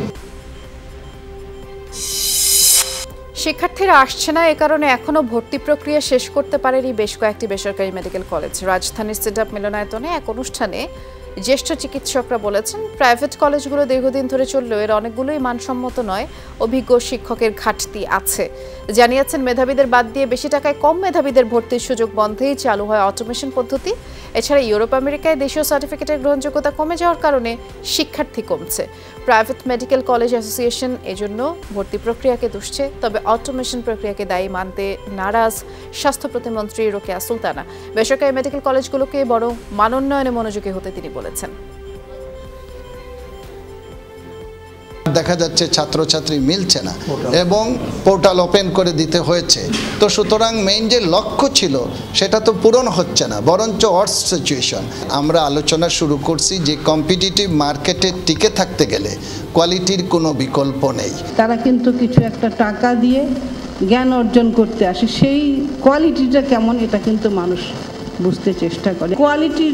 শিক্ষার্থীরা আসছে না, এ কারণে এখনো ভর্তি প্রক্রিয়া শেষ করতে পারেনি বেশ কয়েকটি বেসরকারি মেডিকেল কলেজ। রাজধানীর সিডাপ মিলনায়তনে এক অনুষ্ঠানে জ্যেষ্ঠ চিকিৎসকরা বলেছেন, প্রাইভেট কলেজগুলো দীর্ঘদিন ধরে চললেও এর অনেকগুলোই মানসম্মত নয়, অভিজ্ঞ শিক্ষকের ঘাটতি আছে। জানিয়েছেন মেধাবীদের বাদ দিয়ে বেশি টাকায় কম মেধাবীদের ভর্তির সুযোগ বন্ধেই চালু হয় অটোমেশন পদ্ধতি। এছাড়া ইউরোপ আমেরিকায় দেশীয় সার্টিফিকেটের গ্রহণযোগ্যতা কমে যাওয়ার কারণে শিক্ষার্থী কমছে। প্রাইভেট মেডিকেল কলেজ অ্যাসোসিয়েশন এজন্য ভর্তি প্রক্রিয়াকে দুষছে, তবে অটোমেশন প্রক্রিয়াকে দায়ী মানতে নারাজ স্বাস্থ্য প্রতিমন্ত্রী রোকেয়া সুলতানা। বেসরকারি মেডিকেল কলেজগুলোকে বরং মানোন্নয়নে মনোযোগী হতে তিনি বলেছেন। দেখা যাচ্ছে ছাত্রছাত্রী মিলছে না এবং পোর্টাল ওপেন করে দিতে হয়েছে। তো সুতরাং মেইন যে লক্ষ্য ছিল সেটা তো পূরণ হচ্ছে না, বরঞ্চ ওয়ার্স সিচুয়েশন। আমরা আলোচনা শুরু করছি যে কম্পিটিটিভ মার্কেটে টিকে থাকতে গেলে কোয়ালিটির কোনো বিকল্প নেই। তারা কিন্তু কিছু একটা টাকা দিয়ে জ্ঞান অর্জন করতে আসে, সেই কোয়ালিটিটা কেমন এটা কিন্তু মানুষ বুঝতে চেষ্টা করে। কোয়ালিটি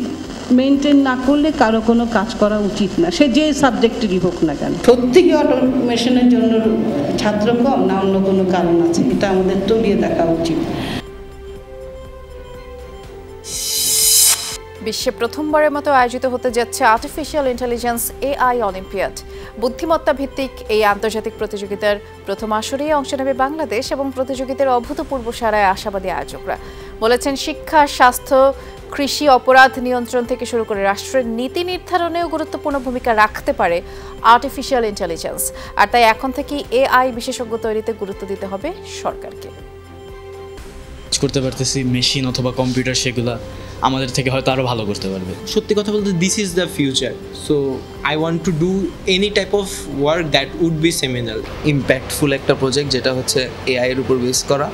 মেনটেন না করলে কারো কোনো কাজ করা উচিত না, সে যে সাবজেক্টেরই হোক না কেন। সত্যি কি অটোমেশনের জন্য ছাত্র কম, না অন্য কোনো কারণ আছে? এটা আমাদের তলিয়ে দেখা উচিত। বিশ্বে প্রথমবারের মতো আয়োজিত হতে যাচ্ছে আর্টিফিশিয়াল ইন্টেলিজেন্স এআই অলিম্পিয়াড। বুদ্ধিমত্তা ভিত্তিক এই আন্তর্জাতিক প্রতিযোগিতার প্রথম আসরে অংশ নেবে বাংলাদেশ এবং প্রতিযোগিতার অভূতপূর্ব সাড়ায় আশাবাদী আয়োজকরা। বলেছেন, শিক্ষা, স্বাস্থ্য, কৃষি, অপরাধ নিয়ন্ত্রণ থেকে শুরু করে রাষ্ট্রের নীতি নির্ধারণেও গুরুত্বপূর্ণ ভূমিকা রাখতে পারে আর্টিফিশিয়াল ইন্টেলিজেন্স। আর তাই এখন থেকেই এআই বিশেষজ্ঞ তৈরিতে গুরুত্ব দিতে হবে সরকারকে। করতে পারতেছি মেশিন অথবা কম্পিউটার, সেগুলা আমাদের থেকে হয়তো আরো ভালো করতে পারবে। সত্যি কথা বলতে this is the future, so I want to do any type of work that would be seminal. Impactful একটা প্রজেক্ট যেটা হচ্ছে এআই এর উপর বেস করা,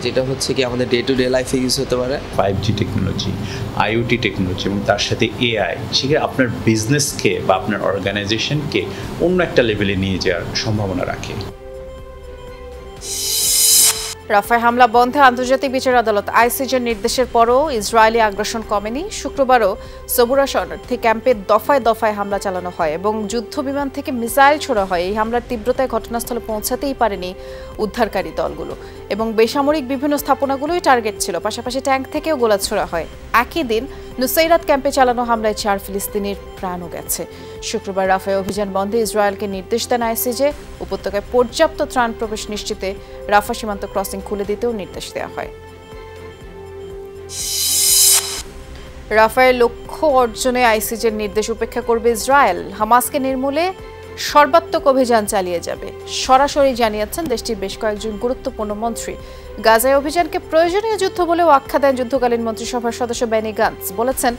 যেটা হচ্ছে কি আমাদের ডে টু ডে লাইফে ইউজ হতে পারে। 5G টেকনোলজি, আইওটি টেকনোলজি এবং তার সাথে এআই, সেক্ষেত্রে আপনার বিজনেসকে বা আপনার অর্গানাইজেশনকে অন্য একটা লেভেলে নিয়ে যাওয়ার সম্ভাবনা রাখে। রাফায় হামলা বন্ধে আন্তর্জাতিক বিচার আদালত আইসিজের নির্দেশের পরও ইসরায়েলি আগ্রাসন কমেনি। শুক্রবারও সবুরা শরণার্থী ক্যাম্পে দফায় দফায় হামলা চালানো হয় এবং যুদ্ধ বিমান থেকে মিসাইল ছোড়া হয়। এই হামলার তীব্রতায় ঘটনাস্থলে পৌঁছাতেই পারেনি উদ্ধারকারী দলগুলো এবং বেসামরিক বিভিন্ন স্থাপনাগুলোই টার্গেট ছিল। পাশাপাশি ট্যাঙ্ক থেকেও গোলা ছোড়া হয়। একই দিন নুসাইরাত ক্যাম্পে চালানো হামলায় 4 ফিলিস্তিনির প্রাণও গেছে। শুক্রবার রাফায় অভিযান বন্ধে ইসরায়েলকে নির্দেশ দেন আইসিজে। উপত্যকায় পর্যাপ্ত ত্রাণ প্রবেশ নিশ্চিতে রাফা সীমান্ত ক্রসিং খুলে দিতেও নির্দেশ দেওয়া হয়। রাফায় লক্ষ্য অর্জনে আইসিজের নির্দেশ উপেক্ষা করবে ইসরায়েল। হামাসকে নির্মূলে সর্বাত্মক অভিযান চালিয়ে যাবে, সরাসরি জানিয়েছেন দেশটির বেশ কয়েকজন গুরুত্বপূর্ণ মন্ত্রী। গাজায় অভিযানকে প্রয়োজনীয় যুদ্ধ বলেও আখ্যা দেন যুদ্ধকালীন মন্ত্রিসভার সদস্য বেনি গান্টস। বলেছেন,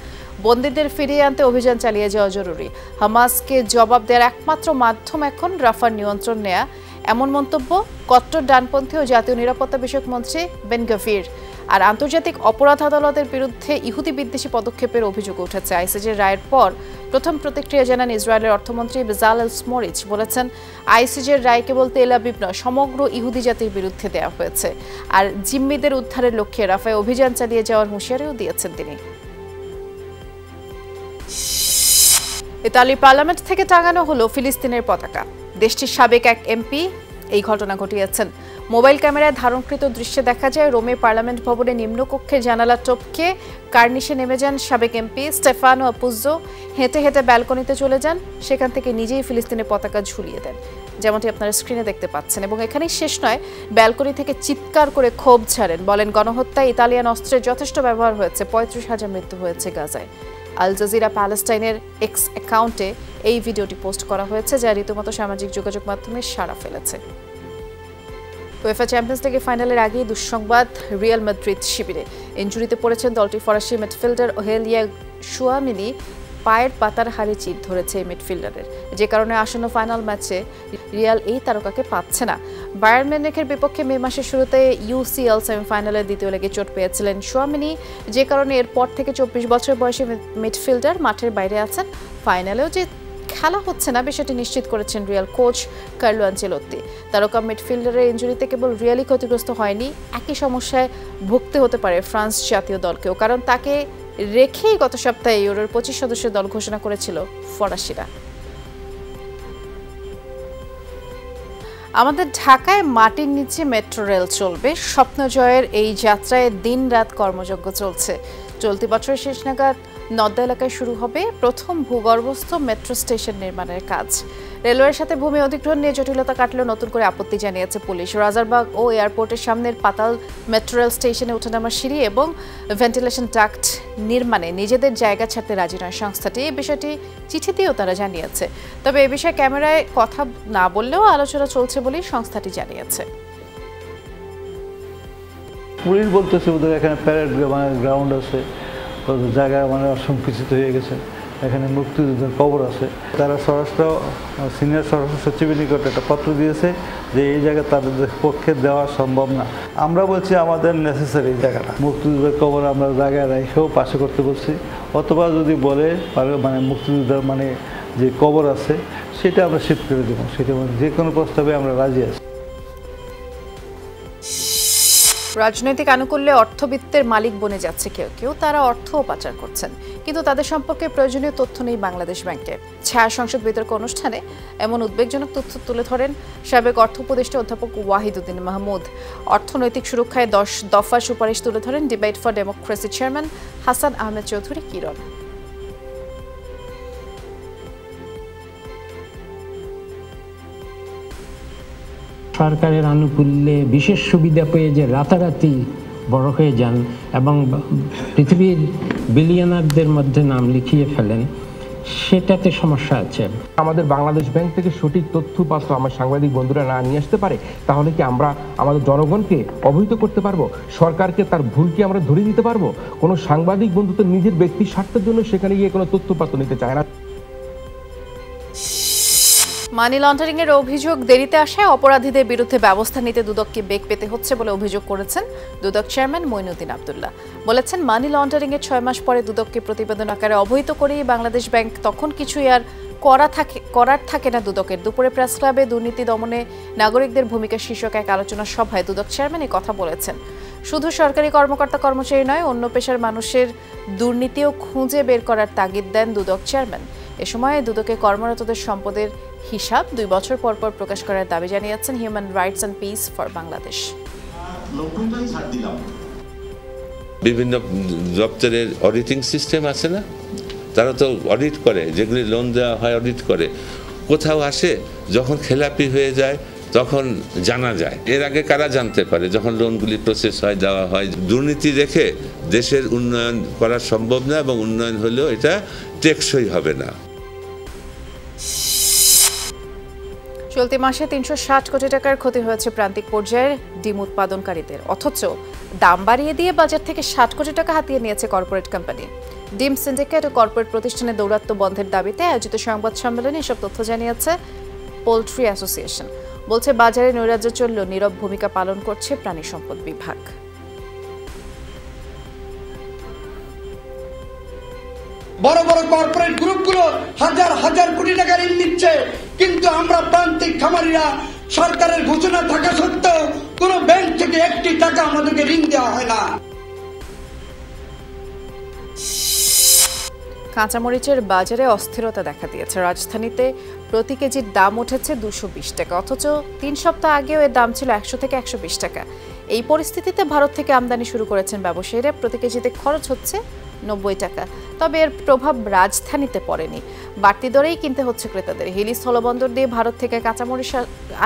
বন্দীদের ফিরিয়ে আনতে অভিযান চালিয়ে যাওয়া জরুরি। হামাসকে জবাব দেওয়ার একমাত্র মাধ্যম এখন রাফার নিয়ন্ত্রণ নেয়া, এমন মন্তব্য কট্টর ডানপন্থী ও জাতীয় নিরাপত্তা বিষয়ক মন্ত্রী বেন গভির। আর আন্তর্জাতিক অপরাধ আদালতের বিরুদ্ধে ইহুদি বিদ্বেষী পদক্ষেপের অভিযোগ উঠেছে। আইসিজের রায়ের পর প্রথম প্রতিক্রিয়া জানান ইসরায়েলের অর্থমন্ত্রী বেজালেল স্মোট্রিচ। বলেছেন, আইসিজের রায় কেবল তেল আবিব নয়, সমগ্র ইহুদি জাতির বিরুদ্ধে দেওয়া হয়েছে। আর জিম্মিদের উদ্ধারের লক্ষ্যে রাফায় অভিযান চালিয়ে যাওয়ার হুঁশিয়ারিও দিয়েছেন তিনি। ইতালির পার্লামেন্ট থেকে টাঙানো হলো ফিলিস্তিনের পতাকা। দেশটির সাবেক এক এমপি এই ঘটনা ঘটিয়েছেন। মোবাইল ক্যামেরায় ধারণকৃত দৃশ্যে দেখা যায় রোমে পার্লামেন্ট ভবনে নিম্নকক্ষের জানালা টপকে কার্নিশে নেমে যান সাবেক এমপি স্টেফানো আপুজ্জো। হেঁটে হেঁটে ব্যালকনিতে চলে যান, সেখান থেকে নিজেই ফিলিস্তিনের পতাকা ঝুলিয়ে দেন, যেমনটি আপনারা স্ক্রিনে দেখতে পাচ্ছেন। এবং এখানেই শেষ নয়, ব্যালকনি থেকে চিৎকার করে ক্ষোভ ছাড়েন। বলেন, গণহত্যায় ইতালিয়ান অস্ত্রের যথেষ্ট ব্যবহার হয়েছে, 35,000 মৃত্যু হয়েছে গাজায়। আল জাজিরা প্যালেস্টাইনের এক্স অ্যাকাউন্টে এই ভিডিওটি পোস্ট করা হয়েছে, যা রীতিমতো সামাজিক যোগাযোগ মাধ্যমে সাড়া ফেলেছে। উয়েফা চ্যাম্পিয়ন্স লিগের ফাইনালের আগেই দুঃসংবাদ রিয়াল মাদ্রিদ শিবিরে। ইনজুরিতে পড়েছেন দলটির ফরাসি মিডফিল্ডার ওহেলিয়া চুয়ামেনি। পায়ের পাতার হাড়ে চিট ধরেছে এই মিডফিল্ডারের, যে কারণে আসন্ন ফাইনাল ম্যাচে রিয়াল এই তারকাকে পাচ্ছে না। বায়ার্ন মিউনিখের বিপক্ষে মে মাসের শুরুতে ইউসিএল সেমিফাইনালের দ্বিতীয় লেগে চোট পেয়েছিলেন চুয়ামেনি, যে কারণে এরপর থেকে 24 বছর বয়সী মিডফিল্ডার মাঠের বাইরে আছেন। ফাইনালেও যে খেলা হচ্ছে না বিষয়টি নিশ্চিত করেছেন রিয়াল কোচ কার্লো আনচেলোত্তি। তারকা মিডফিল্ডারের ইনজুরিতে কেবল রিয়ালই ক্ষতিগ্রস্ত হয়নি, একই সমস্যায় ভুগতে হতে পারে ফ্রান্স জাতীয় দলকেও, কারণ তাকে রেখেই গত সপ্তাহে ইউরোর 25 সদস্যের দল ঘোষণা করেছিল ফরাসিরা। আমাদের ঢাকায় মাটির নিচে মেট্রো রেল চলবে। স্বপ্ন জয়ের এই যাত্রায় দিন রাত কর্মযজ্ঞ চলছে। চলতি বছরের শেষ নাগাদ নদ্দা এলাকায় শুরু হবে প্রথম ভূগর্ভস্থ মেট্রো স্টেশন নির্মাণের কাজ। রেলওয়ের সাথে ভূমি অধিগ্রহণ নিয়ে জটিলতা কাটলেও নতুন করে আপত্তি জানিয়েছে পুলিশ। রাজারবাগ ও এয়ারপোর্টের সামনের পাতাল মেট্রো রেল স্টেশনে ওঠানামার সিঁড়ি এবং ভেন্টিলেশন ডাক্ট নির্মাণে নিজেদের জায়গা ছাড়তে রাজি নয় সংস্থাটি। এই বিষয়টি চিঠি দিয়েও তারা জানিয়েছে। তবে এ বিষয়ে ক্যামেরায় কথা না বললেও আলোচনা চলছে বলেই সংস্থাটি জানিয়েছে। পুলিশ বলতেছে ওদের এখানে প্যারেড গ্রাউন্ড আছে, জায়গা সংকুচিত হয়ে গেছে, এখানে মুক্তিযুদ্ধের কবর আছে। তারা সিনিয়র স্বরাষ্ট্র সচিবের নিকট একটা পত্র দিয়েছে যে এই জায়গা তাদের পক্ষে দেওয়া সম্ভব না। আমরা বলছি আমাদের নেসেসারি জায়গাটা মুক্তিযুদ্ধের কবর আমরা জায়গায় রেখেও পাশে করতে বলছি, অথবা যদি বলে মুক্তিযুদ্ধের যে কবর আছে সেটা আমরা শিফট করে দেবো, সেটা যে কোনো প্রস্তাবে আমরা রাজি আছি। রাজনৈতিক আনুকূল্যে অর্থবিত্তের মালিক বনে যাচ্ছে কেউ কেউ, তারা অর্থও পাচার করছেন, কিন্তু তাদের সম্পর্কে প্রয়োজনীয় তথ্য নেই বাংলাদেশ ব্যাংকে। ছায়া সংসদ বিতর্ক অনুষ্ঠানে এমন উদ্বেগজনক তথ্য তুলে ধরেন সাবেক অর্থ উপদেষ্টা অধ্যাপক ওয়াহিদুদ্দিন মাহমুদ। অর্থনৈতিক সুরক্ষায় 10 দফা সুপারিশ তুলে ধরেন debate for democracy chairman Hasan Ahmed Chowdhury Kiran. সরকারের আনুকূল্যে বিশেষ সুবিধা পেয়ে যে রাতারাতি বড় হয়ে যান এবং পৃথিবীর বিলিয়নারদের মধ্যে নাম লিখিয়ে ফেলেন, সেটাতে সমস্যা আছে। আমাদের বাংলাদেশ ব্যাংক থেকে সঠিক তথ্যপাত্র আমার সাংবাদিক বন্ধুরা না নিয়ে আসতে পারে, তাহলে কি আমরা আমাদের জনগণকে অবহিত করতে পারবো? সরকারকে তার ভুল কি আমরা ধরে দিতে পারবো? কোনো সাংবাদিক বন্ধু তো নিজের ব্যক্তির স্বার্থের জন্য সেখানে গিয়ে কোনো তথ্যপাত্র নিতে চায় না। মানি লন্ডারিং এর অভিযোগ দেরিতে আসায় অপরাধীদের বিরুদ্ধে ব্যবস্থা নিতে দুদককে বেগ পেতে হচ্ছে বলে অভিযোগ করেছেন দুদক চেয়ারম্যান মঈনুদ্দিন আব্দুল্লাহ। বলেছেন, মানি লন্ডারিং এর 6 মাস পরে দুদককে প্রতিবেদন আকারে অবহিত করেই বাংলাদেশ ব্যাংক তখন কিছুই আর করার থাকে না দুদকের। দুপুরে প্রেস ক্লাবে দুর্নীতি দমনে নাগরিকদের ভূমিকা শীর্ষক এক আলোচনা সভায় দুদক চেয়ারম্যান এই কথা বলেছেন। শুধু সরকারি কর্মকর্তা কর্মচারী নয়, অন্য পেশার মানুষের দুর্নীতিও খুঁজে বের করার তাগিদ দেন দুদক চেয়ারম্যান। এ সময় দুদকে কর্মরতদের সম্পদের হিসাব 2 বছর পর পর প্রকাশ করার দাবি জানিয়েছেন human rights and piece for Bangladesh. বিভিন্ন দপ্তরের অডিটিং সিস্টেম আছে না, তারা তো অডিট করে, যেগুলি লোন দেওয়া হয় অডিট করে। কোথাও আসে যখন খেলাপি হয়ে যায় তখন জানা যায়। এর আগে কারা জানতে পারে যখন লোনগুলি প্রসেস হয়, দেওয়া হয়? দুর্নীতি রেখে দেশের উন্নয়ন করা সম্ভব না, এবং উন্নয়ন হলেও এটা টেকসই হবে না। চলতি মাসে 360 কোটি টাকার ক্ষতি হয়েছে প্রান্তিক পর্যায়ের ডিম উৎপাদনকারীদের, অথচ দাম বাড়িয়ে দিয়ে বাজার থেকে 60 কোটি টাকা হাতিয়ে নিয়েছে কর্পোরেট কোম্পানি। ডিম সিন্ডিকেট ও কর্পোরেট প্রতিষ্ঠানে দৌরাত্ম্য বন্ধের দাবিতে আয়োজিত সংবাদ সম্মেলনে এসব তথ্য জানিয়েছে পোল্ট্রি অ্যাসোসিয়েশন। বলছে, বাজারে নৈরাজ্য চললেও নীরব ভূমিকা পালন করছে প্রাণী সম্পদ বিভাগ। বড় বড় কর্পোরেট গ্রুপগুলো হাজার হাজার কোটি টাকা ঋণ দিচ্ছে, কিন্তু আমরা প্রান্তিক খামারিরা সরকারের ঘোষণা থাকা সত্ত্বেও কোন ব্যাংক থেকে 1টি টাকা আমাদেরকে ঋণ দেওয়া হয় না। কাঁচামরিচের বাজারে অস্থিরতা দেখা দিয়েছে। রাজধানীতে প্রতি কেজির দাম উঠেছে 220 টাকা, অথচ 3 সপ্তাহ আগেও এর দাম ছিল 100 থেকে 120 টাকা। এই পরিস্থিতিতে ভারত থেকে আমদানি শুরু করেছেন ব্যবসায়ীরা। প্রতি কেজিতে খরচ হচ্ছে 90 টাকা। তবে এর প্রভাব রাজধানীতে পড়েনি, বাড়তি দরেই কিনতে হচ্ছে ক্রেতাদের। হিলি স্থলবন্দর দিয়ে ভারত থেকে কাঁচামরিচ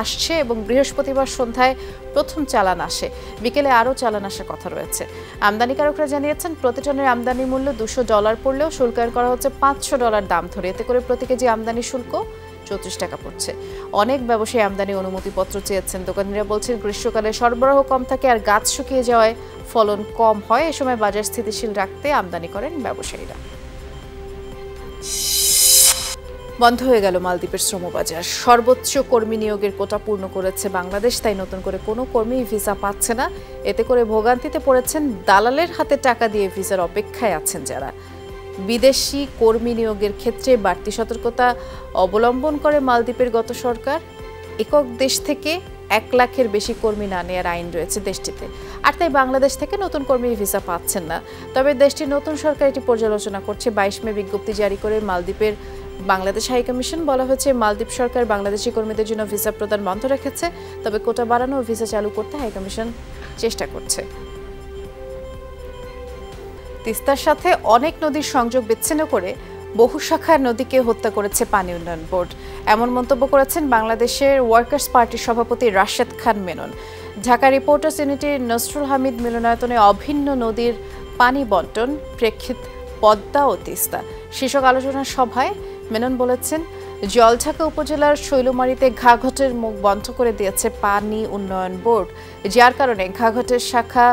আসছে এবং বৃহস্পতিবার সন্ধ্যায় প্রথম চালান আসে, বিকেলে আরও চালান আসার কথা রয়েছে। আমদানিকারকরা জানিয়েছেন, প্রতি টনের আমদানি মূল্য $200 পড়লেও শুল্কায়ন করা হচ্ছে $500 দাম ধরে। এতে করে প্রতি কেজি আমদানি শুল্ক 34 টাকা পড়ছে। অনেক ব্যবসায়ী আমদানি অনুমতিপত্র চেয়েছেন। দোকানিরা বলছেন, গ্রীষ্মকালে সরবরাহ কম থাকে আর গাছ শুকিয়ে যাওয়ায় ফলন কম হয়। এ সময় বাজার স্থিতিশীল রাখতে আমদানি করেন ব্যবসায়ীরা। বন্ধ হয়ে গেল মালদ্বীপের শ্রমবাজার। সর্বোচ্চ কর্মী নিয়োগের কোটা পূর্ণ করেছে বাংলাদেশ, তাই নতুন করে কোনো কর্মী ভিসা পাচ্ছে না। এতে করে ভোগান্তিতে পড়েছেন দালালের হাতে টাকা দিয়ে ভিসার অপেক্ষায় আছেন যারা। বিদেশি কর্মী নিয়োগের ক্ষেত্রে বাড়তি সতর্কতা অবলম্বন করে মালদ্বীপের গত সরকার। একক দেশ থেকে 1 লাখের বেশি কর্মী না নেওয়ার আইন রয়েছে দেশটিতে, আর তাই বাংলাদেশ থেকে নতুন কর্মী ভিসা পাচ্ছেন না। তবে দেশটির নতুন সরকার এটি পর্যালোচনা করছে। 22 মে বিজ্ঞপ্তি জারি করে মালদ্বীপের বাংলাদেশ হাইকমিশন বলা হয়েছে, মালদ্বীপ সরকার বাংলাদেশি কর্মীদের জন্য ভিসা প্রদান বন্ধ রেখেছে, তবে কোটা বাড়ানো ও ভিসা চালু করতে হাইকমিশন চেষ্টা করছে। তিস্তার সাথে অনেক নদীর সংযোগ বিচ্ছিন্ন করে বহু শাখার নদীকে হত্যা করেছে পানি উন্নয়ন বোর্ড। এমন মন্তব্য করেছেন বাংলাদেশের ওয়ার্কার্স পার্টির সভাপতি রাশেদ খান মেনন। ঢাকা রিপোর্টার্স ইউনিটির নসরুল হামিদ মিলনায়তনে অভিন্ন নদীর পানি বন্টন, প্রেক্ষিত পদ্মা ও তিস্তা শীর্ষক আলোচনা সভায় মেনন বলেছেন, জলঢাকা উপজেলার শৈলমারীতে ঘাঘটের মুখ বন্ধ করে দিয়েছে পানি উন্নয়ন বোর্ড, যার কারণে ঘাঘটের শাখা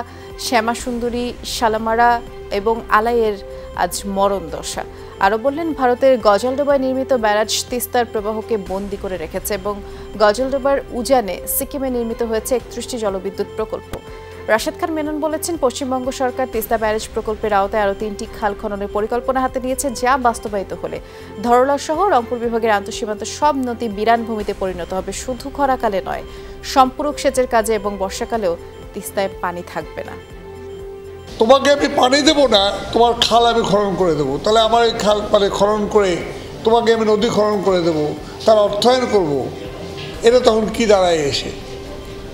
শ্যামাসুন্দরী, শালামারা এবং আলাইয়ের আজ মরণ দশা। আরও বললেন, ভারতের গজলডোবায় নির্মিত ব্যারাজ তিস্তার প্রবাহকে বন্দী করে রেখেছে এবং গজলডোবার উজানে সিকিমে নির্মিত হয়েছে 31টি জলবিদ্যুৎ প্রকল্প। রাশেদ খান মেনন বলেছেন, পশ্চিমবঙ্গ সরকার তিস্তা ব্যারেজ প্রকল্পের আওতায় আরও 3টি খাল খননের পরিকল্পনা হাতে নিয়েছে, যা বাস্তবায়িত হলে ধরলা সহ রংপুর বিভাগের আন্তঃসীমান্ত সব নদী বিরান ভূমিতে পরিণত হবে। শুধু খরাকালে নয়, সম্পূরক সেচের কাজে এবং বর্ষাকালেও তিস্তায় পানি থাকবে না। তোমাকে আমি পানি দেবো না, তোমার খাল আমি খনন করে দেবো, তাহলে আমার এই খাল মানে খনন করে তোমাকে আমি নদী খনন করে দেবো, তার অর্থায়ন করব, এটা তখন কি দাঁড়ায় এসে?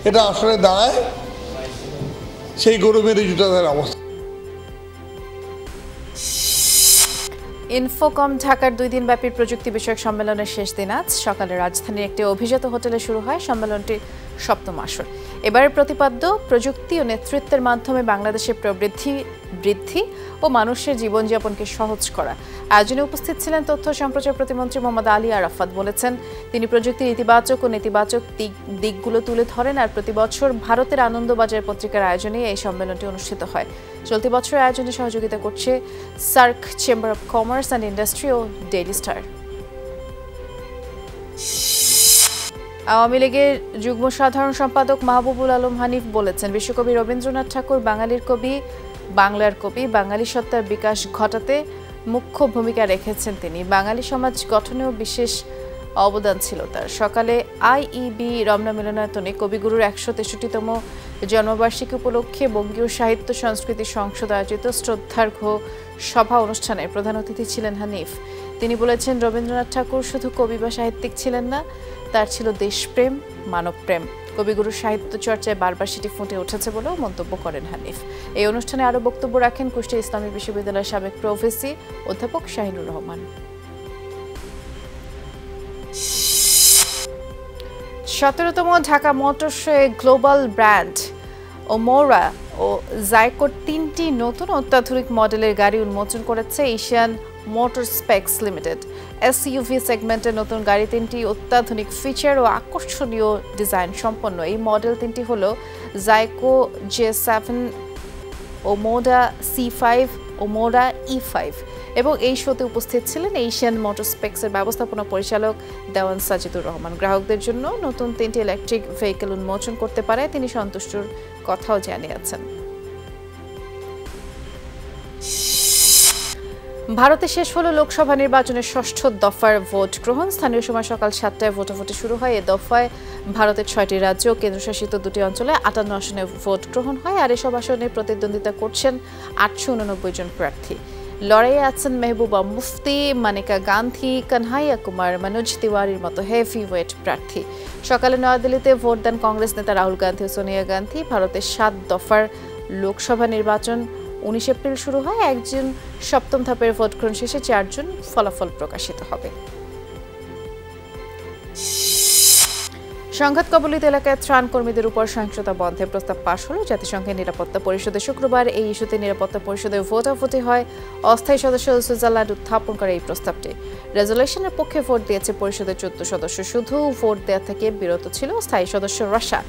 এটা আসলে দাঁড়ায় সেই গরু মেরে জুতাদের অবস্থা। ইনফোকম ঢাকার 2 দিনব্যাপী প্রযুক্তি বিষয়ক সম্মেলনের শেষ দিন আজ সকালে রাজধানীর একটি অভিজাত হোটেলে শুরু হয় সম্মেলনটি 7ম আসর। এবারের প্রতিপাদ্য প্রযুক্তি ও নেতৃত্বের মাধ্যমে বাংলাদেশের বৃদ্ধি ও মানুষের জীবনযাপনকে সহজ করা। আয়োজনে উপস্থিত ছিলেন তথ্য সম্প্রচার প্রতিমন্ত্রী মোহাম্মদ আলী আরাফাত। বলেছেন, তিনি প্রযুক্তির ইতিবাচক ও নেতিবাচক দিকগুলো তুলে ধরেন। আর প্রতি বছর ভারতের আনন্দবাজার পত্রিকার আয়োজনে এই সম্মেলনটি অনুষ্ঠিত হয়। চলতি বছরের আয়োজনে সহযোগিতা করছে SAARC, chamber of commerce and industry ও ডেইলি স্টার। আওয়ামী লীগের যুগ্ম সাধারণ সম্পাদক মাহবুবুল আলম হানিফ বলেছেন, বিশ্বকবি রবীন্দ্রনাথ ঠাকুর বাঙালির কবি, বাংলার কবি, বাঙালি সত্তার বিকাশ ঘটাতে মুখ্য ভূমিকা রেখেছেন তিনি। বাঙালি সমাজ গঠনেও বিশেষ অবদান ছিল তার। সকালে আইইবি রমনা মিলনায়তনে কবিগুরুর 163তম জন্মবার্ষিকী উপলক্ষে বঙ্গীয় সাহিত্য সংস্কৃতি সংসদ আয়োজিত শ্রদ্ধার্ঘ্য সভা অনুষ্ঠানে প্রধান অতিথি ছিলেন হানিফ। তিনি বলেছেন, রবীন্দ্রনাথ ঠাকুর শুধু কবি বা সাহিত্যিক ছিলেন না, তার ছিল দেশপ্রেম, মানবপ্রেম। কবিগুরুর সাহিত্য চর্চায় বারবার সেটি ফুটে উঠেছে বলেও মন্তব্য করেন হানিফ। এই অনুষ্ঠানে আরও বক্তব্য রাখেন কুষ্টিয়া ইসলামী বিশ্ববিদ্যালয়ের সাবেক প্রফেসি অধ্যাপক শাহিনুর রহমান। 17তম ঢাকা মোটর শোয়ে গ্লোবাল ব্র্যান্ড ওমোরা ও জাইকোর 3টি নতুন অত্যাধুনিক মডেলের গাড়ি উন্মোচন করেছে Asian motor specs limited. SUV সেগমেন্টের নতুন গাড়ি 3টি অত্যাধুনিক ফিচার ও আকর্ষণীয় ডিজাইন সম্পন্ন। এই মডেল 3টি হল জাইকো J7, ওমোডা C5, ওমোডা E5 এবং এই শোতে উপস্থিত ছিলেন এশিয়ান মোটর স্পেক্সের ব্যবস্থাপনা পরিচালক দেওয়ান সাজিদুর রহমান। গ্রাহকদের জন্য নতুন 3টি ইলেকট্রিক ভেহিকেল উন্মোচন করতে পারে তিনি সন্তুষ্টর কথাও জানিয়েছেন। ভারতে শেষ হলো লোকসভা নির্বাচনের 6ষ্ঠ দফার ভোট গ্রহণ। স্থানীয় সময় সকাল 7টায় ভোটাভুটি শুরু হয়। এ দফায় ভারতের 6টি রাজ্য ও কেন্দ্রশাসিত 2টি অঞ্চলে 58 আসনে ভোট গ্রহণ হয়। আর এসব আসনে প্রতিদ্বন্দ্বিতা করছেন 889 জন প্রার্থী। লড়াইয়ে আছেন মেহবুবা মুফতি, মানিকা গান্ধী, কানহাইয়া কুমার, মনোজ তিওয়ারির মতো হেভি ওয়েট প্রার্থী। সকালে নয়াদিল্লিতে ভোট দেন কংগ্রেস নেতা রাহুল গান্ধী ও সোনিয়া গান্ধী। ভারতের 7 দফার লোকসভা নির্বাচন 19 এপ্রিল শুরু হয়। একজন 7ম ধাপের ভোট গ্রহণ শেষে 4 জন ফলাফল প্রকাশিত হবে। সংঘাত কবলিত এলাকায় ত্রাণ কর্মীদের উপর সহিংসতা বন্ধে প্রস্তাব পাশ হলো জাতিসংঘের নিরাপত্তা পরিষদে। শুক্রবার এই ইস্যুতে নিরাপত্তা পরিষদে ভোটাভুটি হয়। অস্থায়ী সদস্য সুইজারল্যান্ড উত্থাপন করে এই প্রস্তাবটি। রেজলিউশনের পক্ষে ভোট দিয়েছে পরিষদের 14 সদস্য। শুধু ভোট দেওয়া থেকে বিরত ছিল স্থায়ী সদস্য রাশিয়া।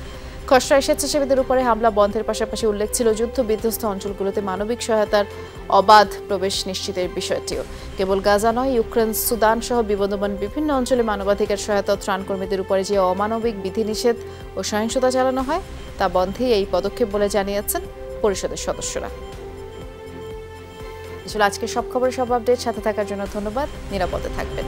খসড়ায় স্বেচ্ছাসেবীদের উপরে হামলা বন্ধের পাশাপাশি উল্লেখ ছিল যুদ্ধ বিধ্বস্ত অঞ্চলগুলোতে মানবিক সহায়তার অবাধ প্রবেশ নিশ্চিতের বিষয়টিও। কেবল গাজা নয়, ইউক্রেন, সুদান সহ বিবদমান বিভিন্ন অঞ্চলে মানবাধিকার সহায়তা ত্রাণকর্মীদের উপরে যে অমানবিক বিধিনিষেধ ও সহিংসতা চালানো হয় তা বন্ধেই এই পদক্ষেপ বলে জানিয়েছেন পরিষদের সদস্যরা। আসলে আজকে সব খবরের সব আপডেট সাথে থাকার জন্য ধন্যবাদ। নিরাপদে থাকবেন।